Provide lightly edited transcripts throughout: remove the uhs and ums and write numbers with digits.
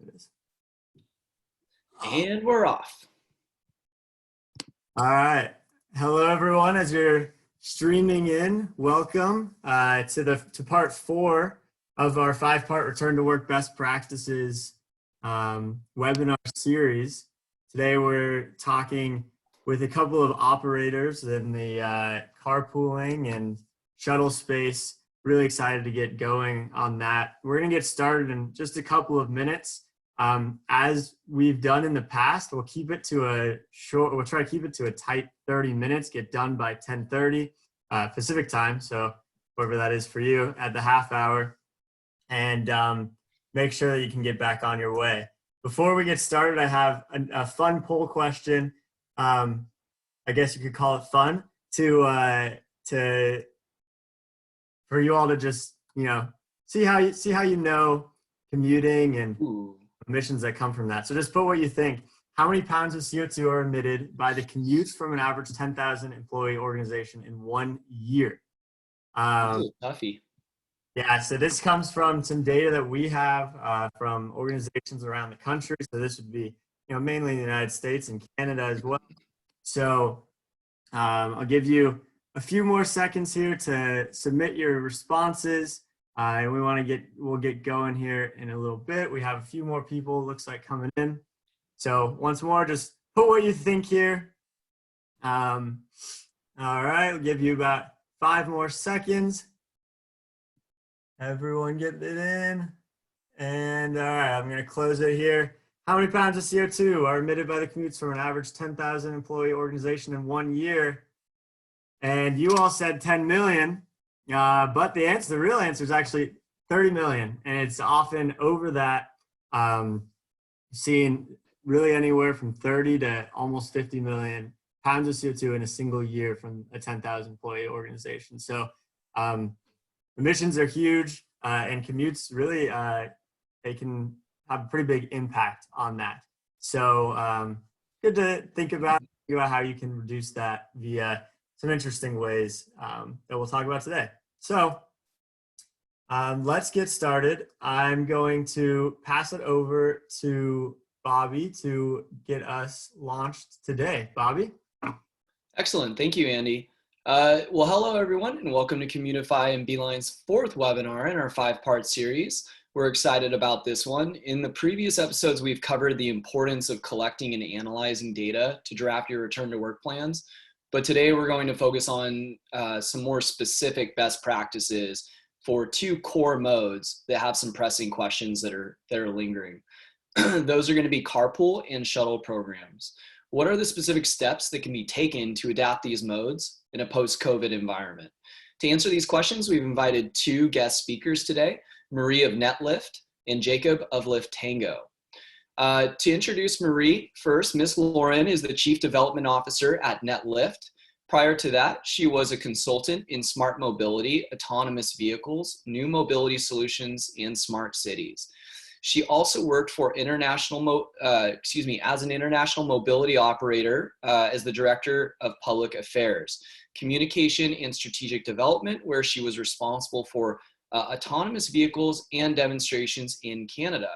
it is. And we're off. All right. Hello, everyone. As you're streaming in, welcome to part 4 of our 5-part Return to Work Best Practices webinar series. Today, we're talking with a couple of operators in the carpooling and shuttle space. Really excited to get going on that. We're going to get started in just a couple of minutes. As we've done in the past, we'll keep it to we'll try to keep it to a tight 30 minutes, get done by 10:30 Pacific time. So whatever that is for you at the half hour, and make sure that you can get back on your way. Before we get started, I have a fun poll question. I guess you could call it fun for you all to just, see how you know commuting and emissions that come from that. So just put what you think. How many pounds of CO2 are emitted by the commutes from an average 10,000 employee organization in 1 year? Toughie. Yeah, so this comes from some data that we have from organizations around the country. So this would be, mainly in the United States and Canada as well. So I'll give you a few more seconds here to submit your responses. And we'll get going here in a little bit. We have a few more people, looks like, coming in. So once more, just put what you think here. All right, we'll give you about 5 more seconds. Everyone get it in. And all right, I'm gonna close it here. How many pounds of CO2 are emitted by the commutes from an average 10,000 employee organization in 1 year? And you all said 10 million. But the real answer is actually 30 million, and it's often over that, seeing really anywhere from 30 to almost 50 million pounds of CO2 in a single year from a 10,000 employee organization. So emissions are huge, and commutes really, they can have a pretty big impact on that. So good to think about how you can reduce that via some interesting ways that we'll talk about today. So let's get started. I'm going to pass it over to Bobby to get us launched today. Bobby? Excellent. Thank you, Andy. Well, hello, everyone, and welcome to Commutifi and Beeline's 4th webinar in our 5-part series. We're excited about this one. In the previous episodes, we've covered the importance of collecting and analyzing data to draft your return to work plans. But today we're going to focus on some more specific best practices for 2 core modes that have some pressing questions that are lingering. Those are going to be carpool and shuttle programs. What are the specific steps that can be taken to adapt these modes in a post-COVID environment? To answer these questions, we've invited 2 guest speakers today, Marie of Netlift and Jacob of Liftango. To introduce Marie, first, Ms. Laurin is the Chief Development Officer at Netlift. Prior to that, she was a consultant in smart mobility, autonomous vehicles, new mobility solutions, and smart cities. She also worked for as an international mobility operator as the Director of Public Affairs, Communication and Strategic Development, where she was responsible for autonomous vehicles and demonstrations in Canada.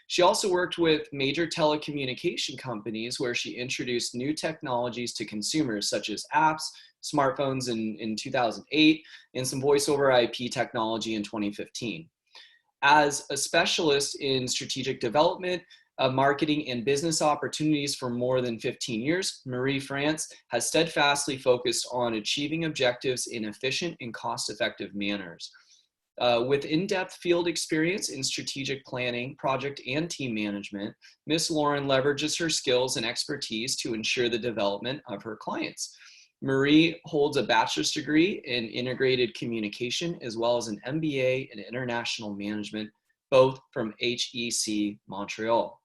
She also worked with major telecommunication companies where she introduced new technologies to consumers such as apps, smartphones in 2008, and some voice over IP technology in 2015. As a specialist in strategic development, marketing and business opportunities for more than 15 years, Marie France has steadfastly focused on achieving objectives in efficient and cost-effective manners. With in-depth field experience in strategic planning, project, and team management, Ms. Laurin leverages her skills and expertise to ensure the development of her clients. Marie holds a bachelor's degree in integrated communication as well as an MBA in international management, both from HEC Montreal.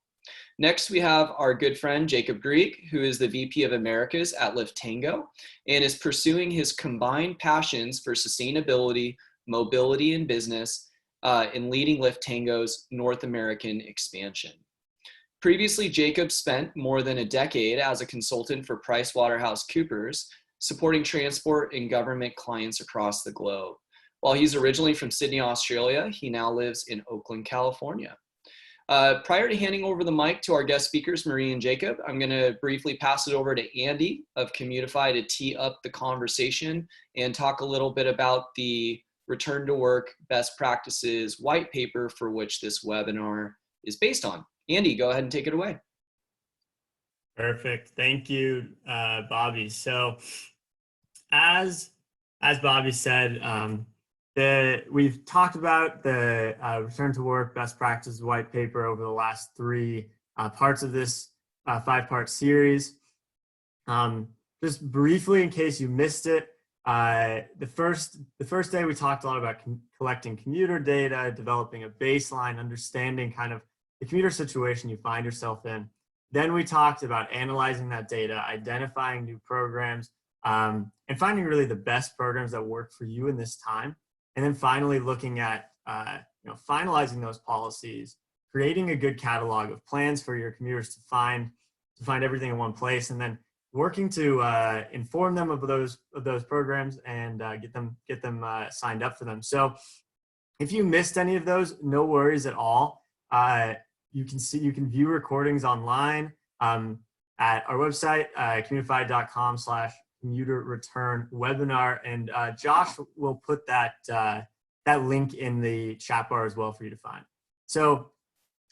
Next, we have our good friend Jacob Greig, who is the VP of Americas at Liftango and is pursuing his combined passions for sustainability, mobility, and business in leading Liftango's North American expansion. Previously, Jacob spent more than a decade as a consultant for PricewaterhouseCoopers, supporting transport and government clients across the globe. While he's originally from Sydney, Australia, he now lives in Oakland, California. Prior to handing over the mic to our guest speakers, Marie and Jacob, I'm going to briefly pass it over to Andy of Commutifi to tee up the conversation and talk a little bit about the Return to Work Best Practices white paper for which this webinar is based on. Andy, go ahead and take it away. Perfect. Thank you, Bobby. So as Bobby said, we've talked about the Return to Work Best Practices white paper over the last three parts of this 5-part series. Just briefly, in case you missed it, the first day we talked a lot about collecting commuter data, developing a baseline, understanding kind of the commuter situation you find yourself in. Then we talked about analyzing that data, identifying new programs, and finding really the best programs that work for you in this time. And then finally looking at finalizing those policies, creating a good catalog of plans for your commuters to find everything in one place, and then working to inform them of those programs and get them signed up for them. So if you missed any of those, no worries at all. You can view recordings online at our website, commutifi.com/commuter return webinar, and Josh will put that link in the chat bar as well for you to find. So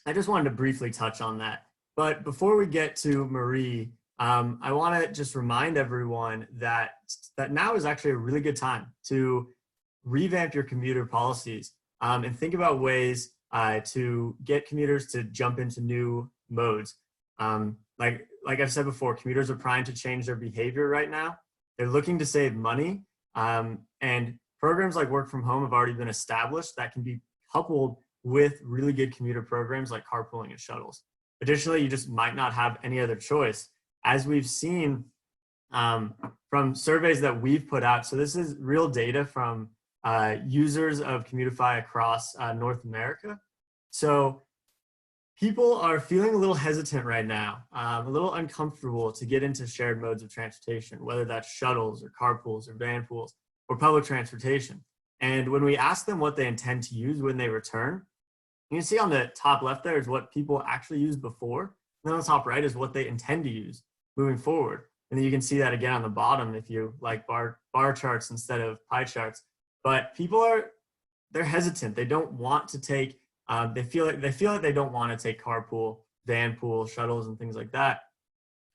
I just wanted to briefly touch on that. But before we get to Marie, I want to just remind everyone that now is actually a really good time to revamp your commuter policies and think about ways to get commuters to jump into new modes. Like I've said before, commuters are primed to change their behavior right now. They're looking to save money, and programs like work from home have already been established that can be coupled with really good commuter programs like carpooling and shuttles. Additionally, you just might not have any other choice. As we've seen from surveys that we've put out, so this is real data from users of Commutifi across North America. So people are feeling a little hesitant right now, a little uncomfortable to get into shared modes of transportation, whether that's shuttles or carpools or van pools or public transportation. And when we ask them what they intend to use when they return, you can see on the top left there is what people actually used before. And then on the top right is what they intend to use moving forward. And then you can see that again on the bottom if you like bar charts instead of pie charts. But people they're hesitant. They don't want to take, they feel like they don't want to take carpool, van pool, shuttles, and things like that.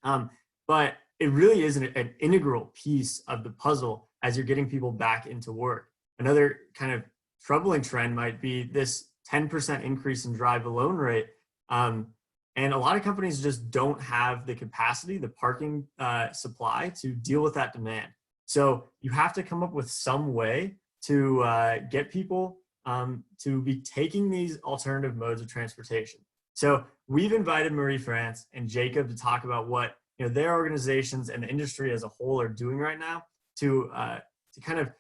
But it really is an integral piece of the puzzle as you're getting people back into work. Another kind of troubling trend might be this 10% increase in drive alone rate. And a lot of companies just don't have the capacity, the parking supply to deal with that demand. So you have to come up with some way to get people to be taking these alternative modes of transportation. So we've invited Marie-France and Jacob to talk about what their organizations and the industry as a whole are doing right now to kind of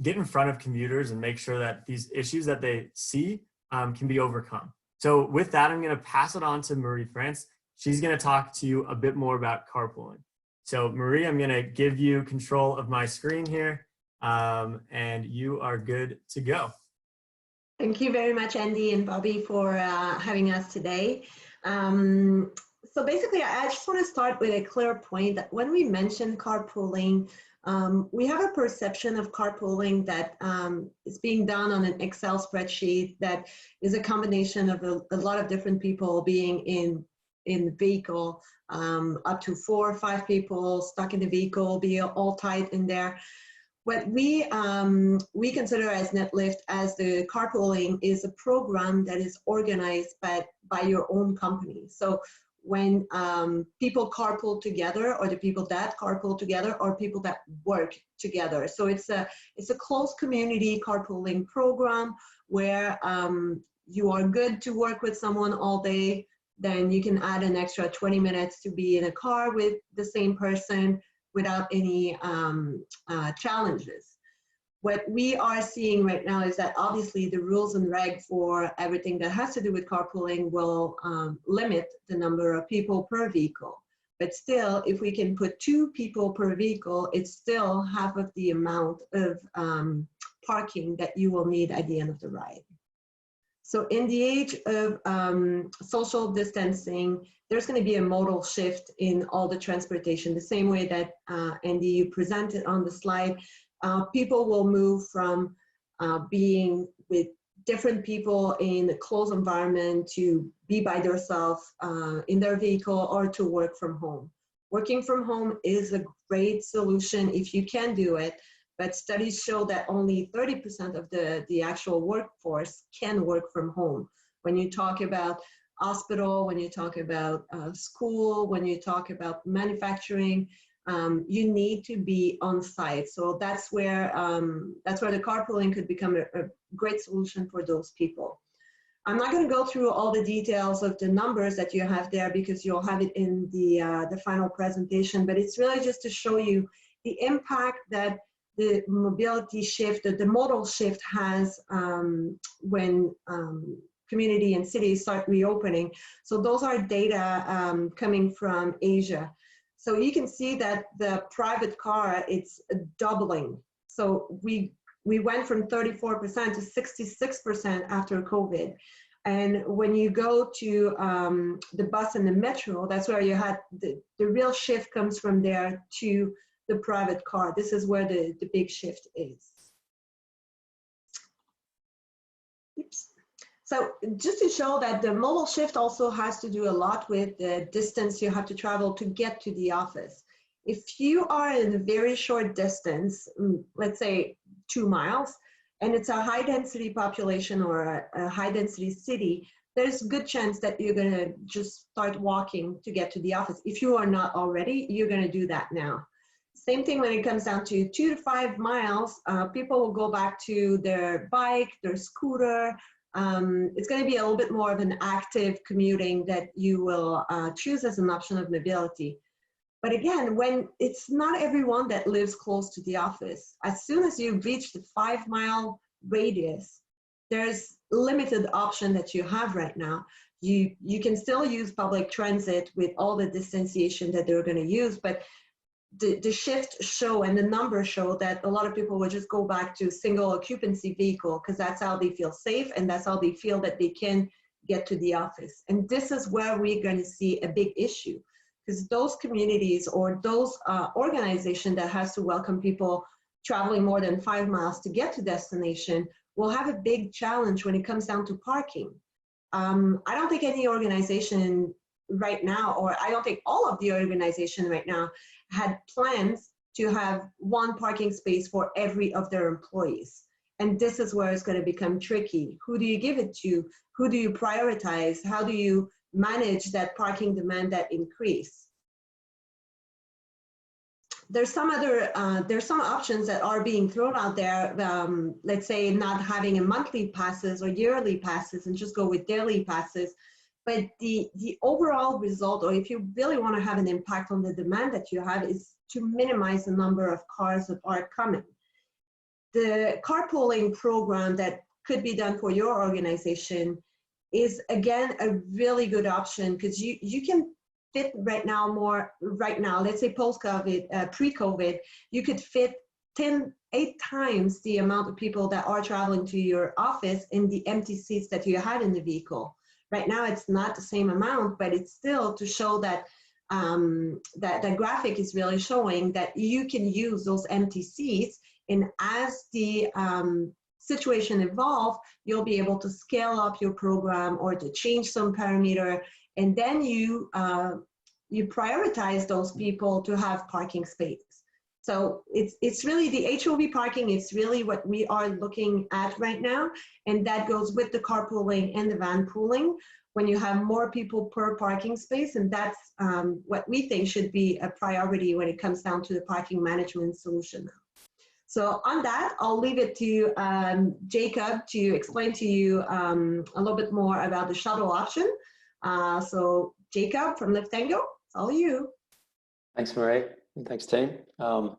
get in front of commuters and make sure that these issues that they see can be overcome. So with that, I'm going to pass it on to Marie-France. She's going to talk to you a bit more about carpooling. So Marie, I'm going to give you control of my screen here, and you are good to go. Thank you very much, Andy and Bobby, for having us today. So basically, I just want to start with a clear point that when we mention carpooling, we have a perception of carpooling that is being done on an Excel spreadsheet that is a combination of a lot of different people being in the vehicle, up to 4 or 5 people stuck in the vehicle, be all tied in there. What we consider as Netlift as the carpooling is a program that is organized by your own company. So when people carpool together, or the people that carpool together, or people that work together. So it's a close community carpooling program where you are good to work with someone all day, then you can add an extra 20 minutes to be in a car with the same person without any challenges. What we are seeing right now is that obviously the rules and regs for everything that has to do with carpooling will limit the number of people per vehicle. But still, if we can put 2 people per vehicle, it's still half of the amount of parking that you will need at the end of the ride. So in the age of social distancing, there's going to be a modal shift in all the transportation, the same way that Andy, you presented on the slide. People will move from being with different people in a closed environment to be by themselves in their vehicle or to work from home. Working from home is a great solution if you can do it, but studies show that only 30% of the actual workforce can work from home. When you talk about hospital, when you talk about school, when you talk about manufacturing, you need to be on site. So that's where the carpooling could become a great solution for those people. I'm not going to go through all the details of the numbers that you have there because you'll have it in the final presentation, but it's really just to show you the impact that the mobility shift, the modal shift has when community and cities start reopening. So those are data coming from Asia. So you can see that the private car, it's doubling. So we went from 34% to 66% after COVID. And when you go to the bus and the metro, that's where you had the real shift comes from there to the private car. This is where the big shift is. Oops. So just to show that the modal shift also has to do a lot with the distance you have to travel to get to the office. If you are in a very short distance, let's say 2 miles, and it's a high density population or a high density city, there's a good chance that you're gonna just start walking to get to the office. If you are not already, you're gonna do that now. Same thing when it comes down to 2 to 5 miles, people will go back to their bike, their scooter. It's going to be a little bit more of an active commuting that you will choose as an option of mobility. But again, when it's not everyone that lives close to the office, as soon as you reach the 5 mile radius, there's limited option that you have right now. You can still use public transit with all the distanciation that they're going to use, but the shift show and the numbers show that a lot of people will just go back to single occupancy vehicle because that's how they feel safe and that's how they feel that they can get to the office. And this is where we're going to see a big issue, because those communities or those organizations that has to welcome people traveling more than 5 miles to get to destination will have a big challenge when it comes down to parking. I don't think any organization right now, or I don't think all of the organization right now had plans to have one parking space for every of their employees. And this is where it's going to become tricky. Who do you give it to? Who do you prioritize? How do you manage that parking demand that increase? There's some options that are being thrown out there. Let's say not having a monthly passes or yearly passes and just go with daily passes. But the overall result, or if you really want to have an impact on the demand that you have, is to minimize the number of cars that are coming. The carpooling program that could be done for your organization is, again, a really good option because you can fit right now, let's say post-COVID, pre-COVID, you could fit 8 times the amount of people that are traveling to your office in the empty seats that you had in the vehicle. Right now, it's not the same amount, but it's still to show that that graphic is really showing that you can use those empty seats, and as the situation evolves, you'll be able to scale up your program or to change some parameter, and then you prioritize those people to have parking space. So it's really the HOV parking, it's really what we are looking at right now. And that goes with the carpooling and the van pooling when you have more people per parking space. And that's what we think should be a priority when it comes down to the parking management solution. So on that, I'll leave it to Jacob to explain to you a little bit more about the shuttle option. So Jacob from Liftango, it's all you. Thanks, Marie. And thanks, team. So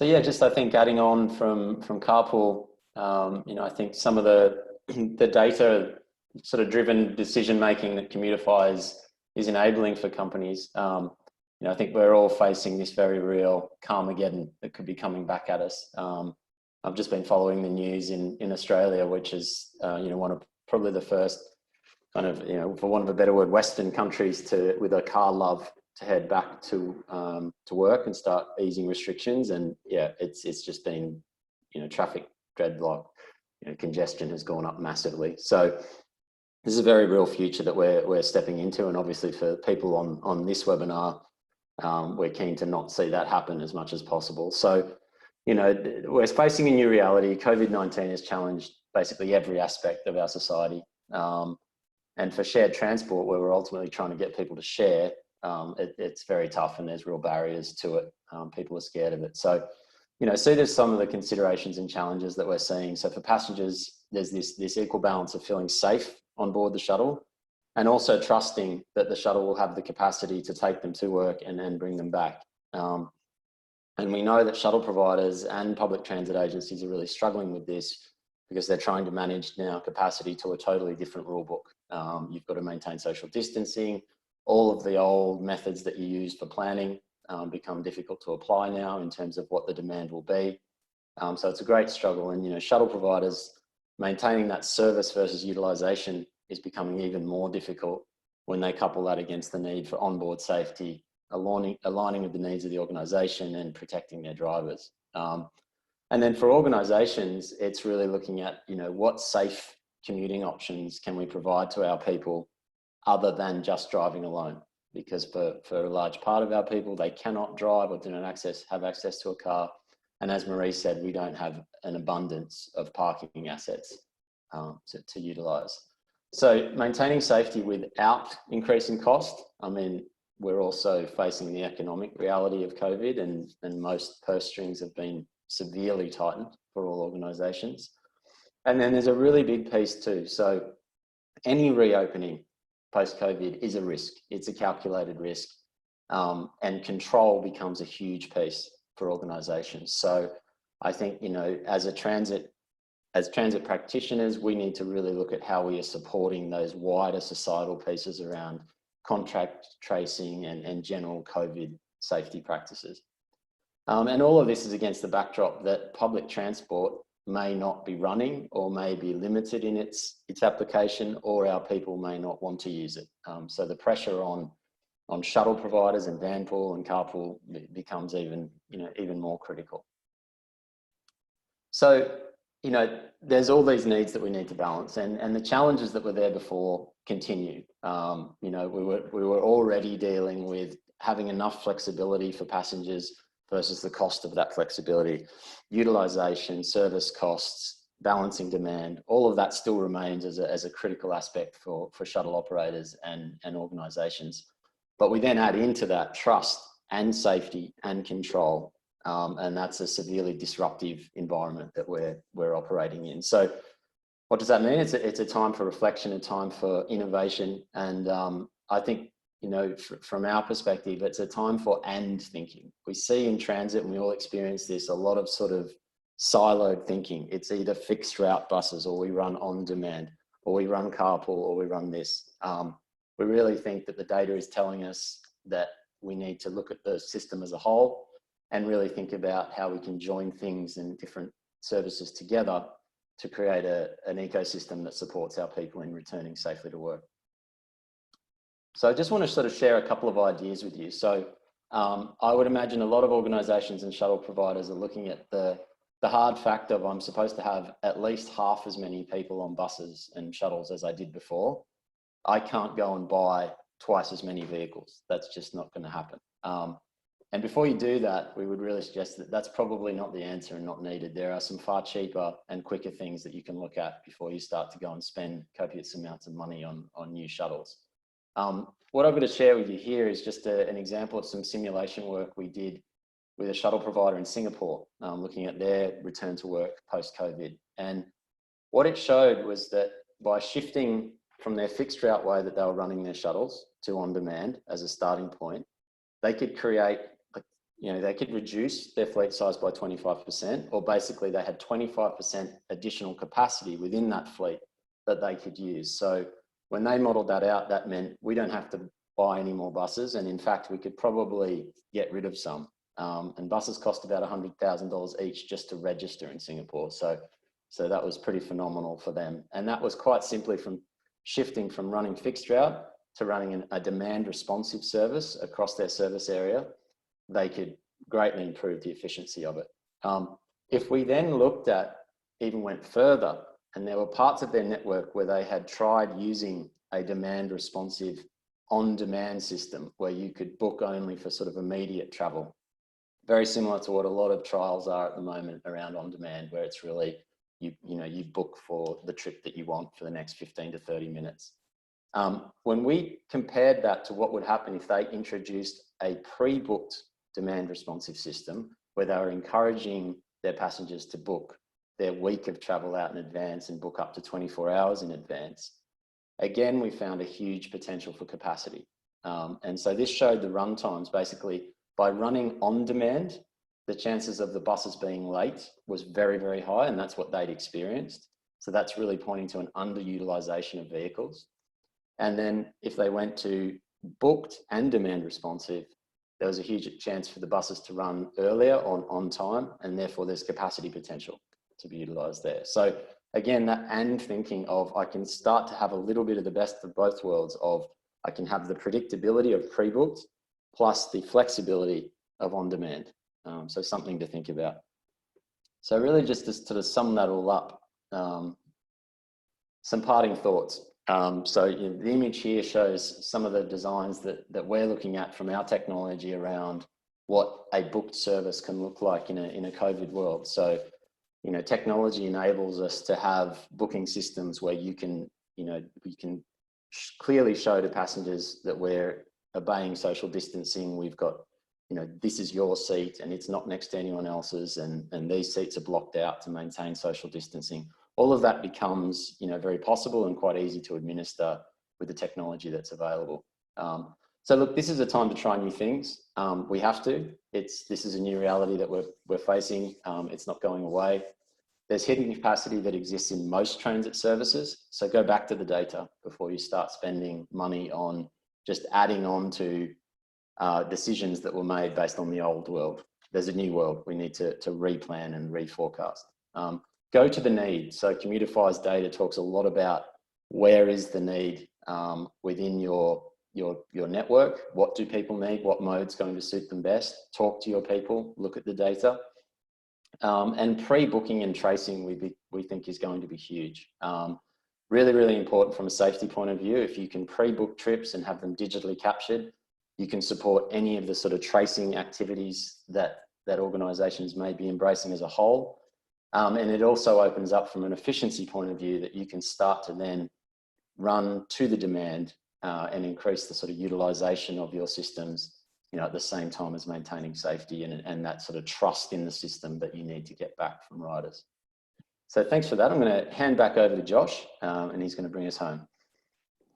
yeah, just I think adding on from carpool, I think some of the data sort of driven decision making that Commutifi is enabling for companies. I think we're all facing this very real Carmageddon that could be coming back at us. I've just been following the news in Australia, which is one of probably the first kind of, for want of a better word, Western countries with a car love to head back to work and start easing restrictions. And yeah, it's just been, traffic dreadlock, congestion has gone up massively. So this is a very real future that we're stepping into. And obviously for people on this webinar, we're keen to not see that happen as much as possible. So, we're facing a new reality. COVID-19 has challenged basically every aspect of our society. And for shared transport, where we're ultimately trying to get people to share, it's very tough and there's real barriers to it. People are scared of it. So, see there's some of the considerations and challenges that we're seeing. So for passengers, there's this equal balance of feeling safe on board the shuttle and also trusting that the shuttle will have the capacity to take them to work and then bring them back. And we know that shuttle providers and public transit agencies are really struggling with this because they're trying to manage now capacity to a totally different rule book. You've got to maintain social distancing. All of the old methods that you use for planning become difficult to apply now in terms of what the demand will be. So it's a great struggle. And, shuttle providers maintaining that service versus utilization is becoming even more difficult when they couple that against the need for onboard safety, aligning with the needs of the organisation and protecting their drivers. And then for organisations, it's really looking at, what safe commuting options can we provide to our people other than just driving alone? Because for a large part of our people, they cannot drive or do not have access to a car. And as Marie said, we don't have an abundance of parking assets to utilise. So maintaining safety without increasing cost, we're also facing the economic reality of COVID and most purse strings have been severely tightened for all organisations. And then there's a really big piece too. So any reopening post-COVID is a risk. It's a calculated risk, and control becomes a huge piece for organisations. So I think, as transit practitioners, we need to really look at how we are supporting those wider societal pieces around contact tracing and general COVID safety practices. And all of this is against the backdrop that public transport may not be running or may be limited in its application, or our people may not want to use it. So the pressure on shuttle providers and vanpool and carpool becomes even more critical. So, there's all these needs that we need to balance, and the challenges that were there before continue. We were already dealing with having enough flexibility for passengers versus the cost of that flexibility, utilization, service costs, balancing demand. All of that still remains as a critical aspect for shuttle operators and organizations. But we then add into that trust and safety and control. And that's a severely disruptive environment that we're operating in. So what does that mean? It's a time for reflection, a time for innovation. And I think, from our perspective, it's a time for and thinking. We see in transit, and we all experience this, a lot of sort of siloed thinking. It's either fixed route buses, or we run on demand, or we run carpool, or we run this. We really think that the data is telling us that we need to look at the system as a whole and really think about how we can join things and different services together to create an ecosystem that supports our people in returning safely to work. So I just want to sort of share a couple of ideas with you. So I would imagine a lot of organizations and shuttle providers are looking at the hard fact of I'm supposed to have at least half as many people on buses and shuttles as I did before. I can't go and buy twice as many vehicles. That's just not going to happen. And before you do that, we would really suggest that that's probably not the answer and not needed. There are some far cheaper and quicker things that you can look at before you start to go and spend copious amounts of money on new shuttles. What I'm going to share with you here is just an example of some simulation work we did with a shuttle provider in Singapore, looking at their return to work post-COVID. And what it showed was that by shifting from their fixed route way that they were running their shuttles to on demand as a starting point, they could create, they could reduce their fleet size by 25%, or basically they had 25% additional capacity within that fleet that they could use. So when they modeled that out, that meant we don't have to buy any more buses. And in fact, we could probably get rid of some. And buses cost about $100,000 each just to register in Singapore. So So that was pretty phenomenal for them. And that was quite simply from shifting from running fixed route to running a demand responsive service across their service area. They could greatly improve the efficiency of it. If we then looked at, even went further, and there were parts of their network where they had tried using a demand responsive on-demand system where you could book only for sort of immediate travel. Very similar to what a lot of trials are at the moment around on-demand, where it's really, you book for the trip that you want for the next 15 to 30 minutes. When we compared that to what would happen if they introduced a pre-booked demand responsive system where they were encouraging their passengers to book their week of travel out in advance and book up to 24 hours in advance, again, we found a huge potential for capacity. And so this showed the run times. Basically, by running on demand, the chances of the buses being late was very, very high, and that's what they'd experienced. So that's really pointing to an underutilization of vehicles. And then if they went to booked and demand responsive, there was a huge chance for the buses to run earlier on time, and therefore there's capacity potential to be utilized there. So again, that and thinking of, I can start to have a little bit of the best of both worlds of, I can have the predictability of pre-booked plus the flexibility of on-demand. So something to think about. So really just to sort of sum that all up, some parting thoughts. So the image here shows some of the designs that we're looking at from our technology around what a booked service can look like in a COVID world. So, technology enables us to have booking systems where we can clearly show to passengers that we're obeying social distancing. We've got, this is your seat and it's not next to anyone else's, and these seats are blocked out to maintain social distancing. All of that becomes, very possible and quite easy to administer with the technology that's available. So look, this is a time to try new things. We have to. This is a new reality that we're facing. It's not going away. There's hidden capacity that exists in most transit services. So go back to the data before you start spending money on just adding on to decisions that were made based on the old world. There's a new world. We need to replan and reforecast. Go to the need. So Commutifi's data talks a lot about where is the need within your network. What do people need? What mode's going to suit them best? Talk to your people, look at the data. And pre-booking and tracing, we think is going to be huge. Really, really important from a safety point of view. If you can pre-book trips and have them digitally captured, you can support any of the sort of tracing activities that organizations may be embracing as a whole. And it also opens up from an efficiency point of view that you can start to then run to the demand and increase the sort of utilization of your systems, at the same time as maintaining safety and that sort of trust in the system that you need to get back from riders. So thanks for that. I'm going to hand back over to Josh and he's going to bring us home.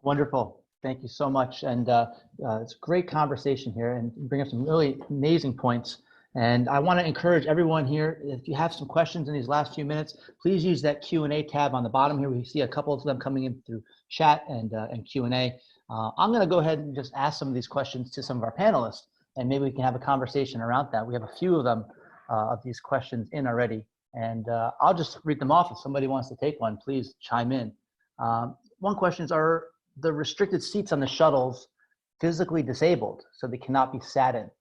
Wonderful. Thank you so much. And it's a great conversation here and bring up some really amazing points. And I want to encourage everyone here, if you have some questions in these last few minutes, please use that Q&A tab on the bottom here. We see a couple of them coming in through chat and Q&A. I'm going to go ahead and just ask some of these questions to some of our panelists, and maybe we can have a conversation around that. We have a few of them, of these questions in already, and I'll just read them off. If somebody wants to take one, please chime in. One question is, are the restricted seats on the shuttles physically disabled so they cannot be sat in?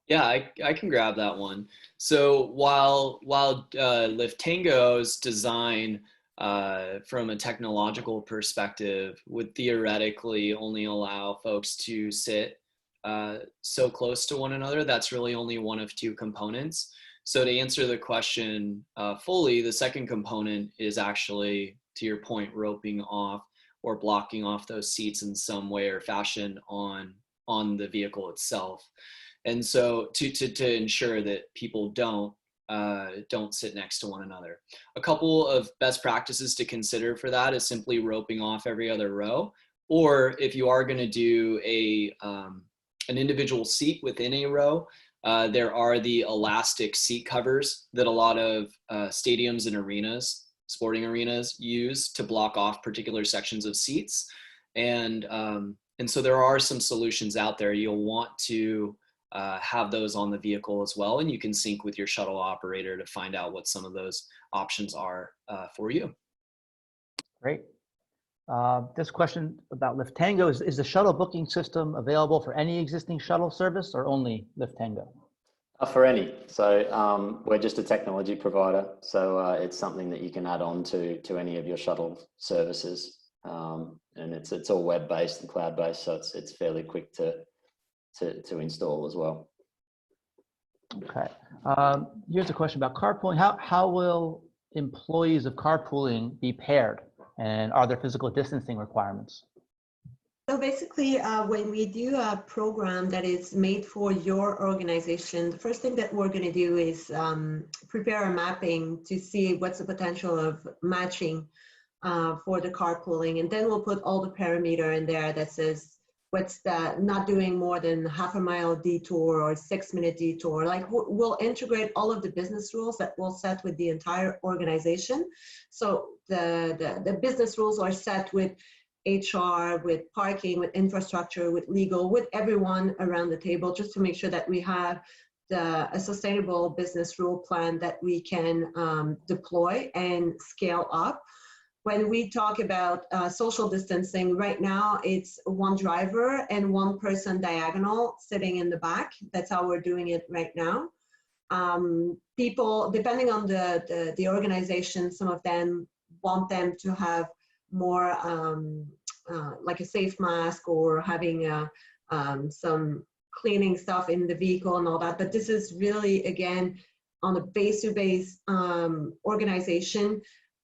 Yeah, I can grab that one. So while Liftango's design from a technological perspective would theoretically only allow folks to sit so close to one another, that's really only one of two components. So to answer the question fully, the second component is actually, to your point, roping off or blocking off those seats in some way or fashion on the vehicle itself. And so to ensure that people don't sit next to one another. A couple of best practices to consider for that is simply roping off every other row, or if you are going to do an individual seat within a row, there are the elastic seat covers that a lot of stadiums and arenas, sporting arenas, use to block off particular sections of seats. And so there are some solutions out there. You'll want to have those on the vehicle as well. And you can sync with your shuttle operator to find out what some of those options are for you. Great. This question about Liftango, is the shuttle booking system available for any existing shuttle service or only Liftango? For any. So we're just a technology provider. So it's something that you can add on to any of your shuttle services. And it's all web-based and cloud-based, so it's fairly quick to install as well. Okay. Here's a question about carpooling. How will employees of carpooling be paired? And are there physical distancing requirements? So basically, when we do a program that is made for your organization, the first thing that we're going to do is prepare a mapping to see what's the potential of matching for the carpooling. And then we'll put all the parameter in there that says what's the not doing more than half a mile detour or 6-minute detour. Like we'll integrate all of the business rules that we'll set with the entire organization. So the business rules are set with HR, with parking, with infrastructure, with legal, with everyone around the table, just to make sure that we have a sustainable business rule plan that we can deploy and scale up. When we talk about social distancing, right now it's one driver and one person diagonal sitting in the back. That's how we're doing it right now. People, depending on the organization, some of them want them to have more like a safe mask or having some cleaning stuff in the vehicle and all that. But this is really, again, on a base-to-base organization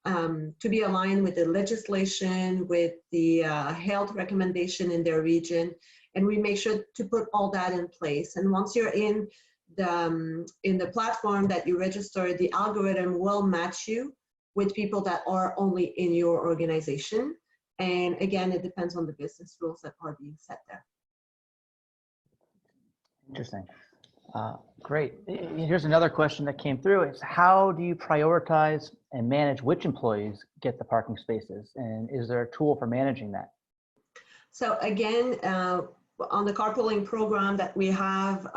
to be aligned with the legislation, with the health recommendation in their region. And we make sure to put all that in place. And once you're in the platform that you register, the algorithm will match you with people that are only in your organization. And again, it depends on the business rules that are being set there. Interesting. Great. Here's another question that came through. It's how do you prioritize and manage which employees get the parking spaces? And is there a tool for managing that? So again, on the carpooling program that we have,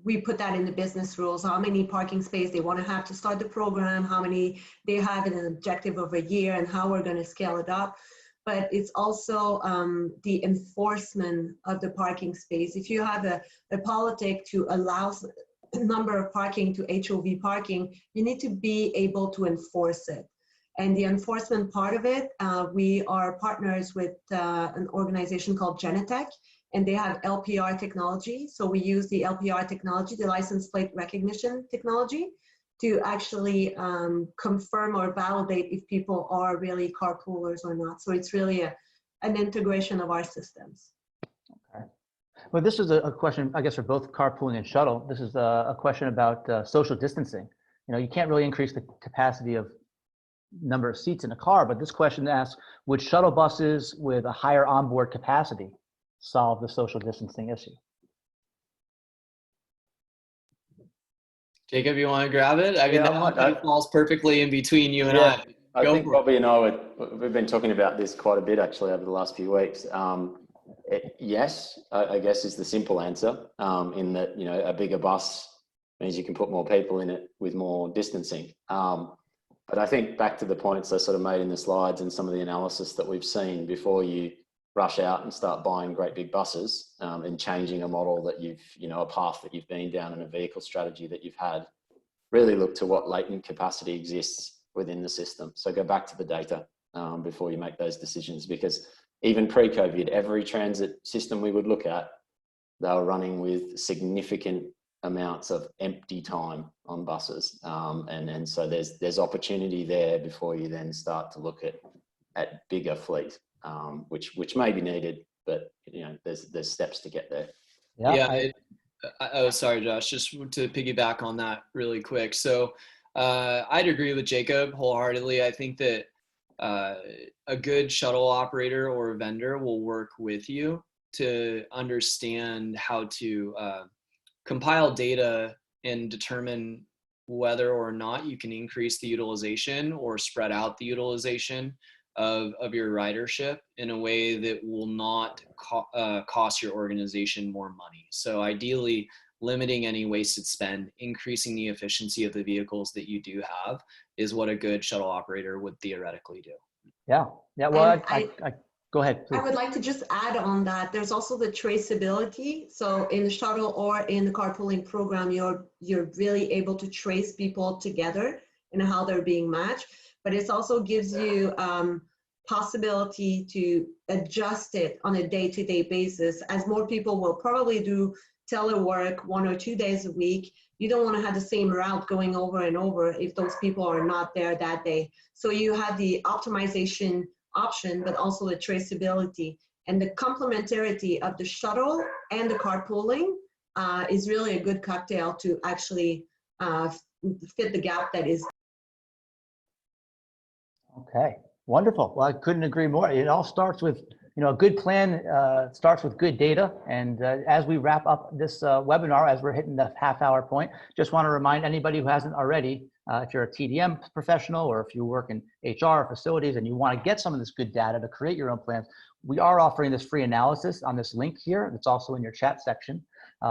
we put that in the business rules, how many parking space they want to have to start the program, how many they have in an objective of a year, and how we're going to scale it up. But it's also the enforcement of the parking space. If you have a politic to allow a number of parking to HOV parking, you need to be able to enforce it. And the enforcement part of it, we are partners with an organization called Genetec, and they have LPR technology. So we use the LPR technology, the license plate recognition technology, to actually confirm or validate if people are really carpoolers or not. So it's really an integration of our systems. Okay. Well, this is a question, I guess, for both carpooling and shuttle. This is a question about social distancing. You know, you can't really increase the capacity of number of seats in a car, but this question asks, would shuttle buses with a higher onboard capacity solve the social distancing issue? Jacob, you want to grab it? I mean, that falls perfectly in between you and I. I think Bobby and I, we've been talking about this quite a bit actually over the last few weeks. Yes, I guess is the simple answer, in that, you know, a bigger bus means you can put more people in it with more distancing. But I think back to the points I sort of made in the slides and some of the analysis that we've seen before you rush out and start buying great big buses and changing a model that you've, you know, a path that you've been down and a vehicle strategy that you've had, really look to what latent capacity exists within the system. So go back to the data before you make those decisions, because even pre-COVID, every transit system we would look at, they were running with significant amounts of empty time on buses. And so there's opportunity there before you then start to look at bigger fleet. Which may be needed, but you know, there's steps to get there. Yeah. Oh, sorry, Josh. Just to piggyback on that really quick. So I'd agree with Jacob wholeheartedly. I think that a good shuttle operator or a vendor will work with you to understand how to compile data and determine whether or not you can increase the utilization or spread out the utilization of your ridership in a way that will not cost your organization more money. So ideally, limiting any wasted spend, increasing the efficiency of the vehicles that you do have is what a good shuttle operator would theoretically do. Yeah. Well, I go ahead, please. I would like to just add on that there's also the traceability. So in the shuttle or in the carpooling program, you're really able to trace people together and how they're being matched. But it also gives you possibility to adjust it on a day-to-day basis, as more people will probably do telework 1 or 2 days a week. You don't want to have the same route going over and over if those people are not there that day. So you have the optimization option, but also the traceability and the complementarity of the shuttle and the carpooling is really a good cocktail to actually fit the gap that is. Okay, wonderful. Well, I couldn't agree more. It all starts with, a good plan starts with good data. And as we wrap up this webinar, as we're hitting the half-hour point, just want to remind anybody who hasn't already, if you're a TDM professional or if you work in HR or facilities and you want to get some of this good data to create your own plans, we are offering this free analysis on this link here. It's also in your chat section.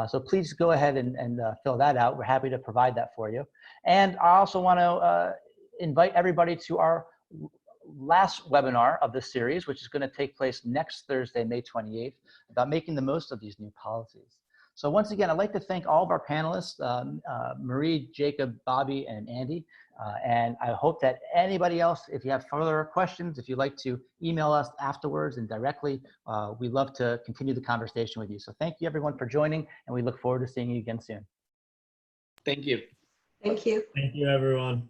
So please go ahead and fill that out. We're happy to provide that for you. And I also want to invite everybody to our last webinar of this series, which is going to take place next Thursday, May 28th, about making the most of these new policies. So once again, I'd like to thank all of our panelists, Marie, Jacob, Bobby, and Andy. And I hope that anybody else, if you have further questions, if you'd like to email us afterwards and directly, we'd love to continue the conversation with you. So thank you everyone for joining, and we look forward to seeing you again soon. Thank you. Thank you. Thank you, everyone.